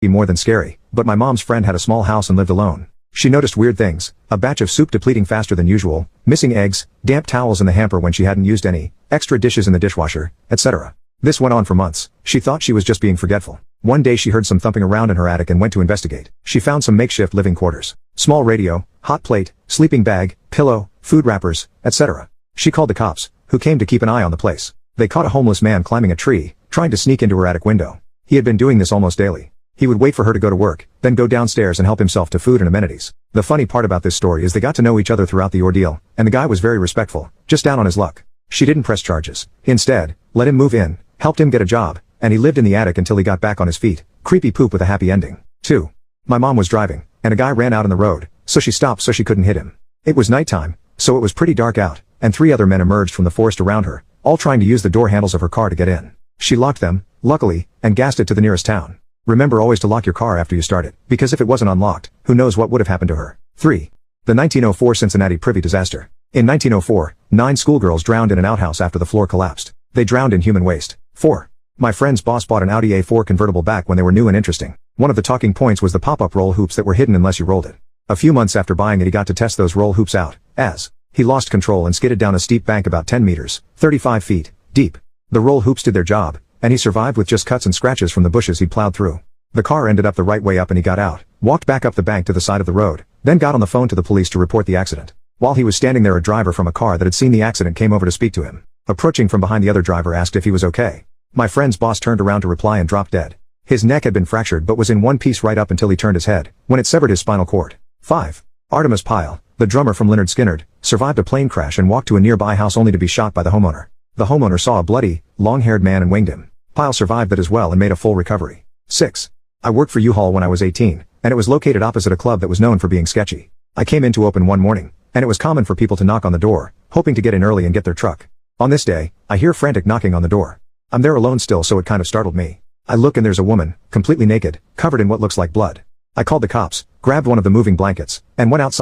be more than scary, but my mom's friend had a small house and lived alone. She noticed weird things, a batch of soup depleting faster than usual, missing eggs, damp towels in the hamper when she hadn't used any, extra dishes in the dishwasher, etc. This went on for months. She thought she was just being forgetful. One day she heard some thumping around in her attic and went to investigate. She found some makeshift living quarters. Small radio, hot plate, sleeping bag, pillow, food wrappers, etc. She called the cops, who came to keep an eye on the place. They caught a homeless man climbing a tree, trying to sneak into her attic window. He had been doing this almost daily. He would wait for her to go to work, then go downstairs and help himself to food and amenities. The funny part about this story is they got to know each other throughout the ordeal, and the guy was very respectful, just down on his luck. She didn't press charges. Instead, let him move in, helped him get a job, and he lived in the attic until he got back on his feet. Creepy poop with a happy ending. 2. My mom was driving, and a guy ran out on the road, so she stopped so she couldn't hit him. It was nighttime, so it was pretty dark out, and 3 other men emerged from the forest around her, all trying to use the door handles of her car to get in. She locked them, luckily, and gassed it to the nearest town. Remember always to lock your car after you start it, because if it wasn't unlocked, who knows what would have happened to her. 3. The 1904 Cincinnati Privy disaster. In 1904, 9 schoolgirls drowned in an outhouse after the floor collapsed. They drowned in human waste. 4. My friend's boss bought an Audi A4 convertible back when they were new and interesting. One of the talking points was the pop-up roll hoops that were hidden unless you rolled it. A few months after buying it he got to test those roll hoops out, as he lost control and skidded down a steep bank about 10 meters, 35 feet, deep. The roll hoops did their job, and he survived with just cuts and scratches from the bushes he'd plowed through. The car ended up the right way up and he got out, walked back up the bank to the side of the road, then got on the phone to the police to report the accident. While he was standing there a driver from a car that had seen the accident came over to speak to him. Approaching from behind the other driver asked if he was okay. My friend's boss turned around to reply and dropped dead. His neck had been fractured but was in one piece right up until he turned his head, when it severed his spinal cord. 5. Artemis Pyle, the drummer from Lynyrd Skynyrd, survived a plane crash and walked to a nearby house only to be shot by the homeowner. The homeowner saw a bloody, long-haired man and winged him. Pyle survived that as well and made a full recovery. 6. I worked for U-Haul when I was 18, and it was located opposite a club that was known for being sketchy. I came in to open one morning, and it was common for people to knock on the door, hoping to get in early and get their truck. On this day, I hear frantic knocking on the door. I'm there alone still so it kind of startled me. I look and there's a woman, completely naked, covered in what looks like blood. I called the cops, grabbed one of the moving blankets, and went outside.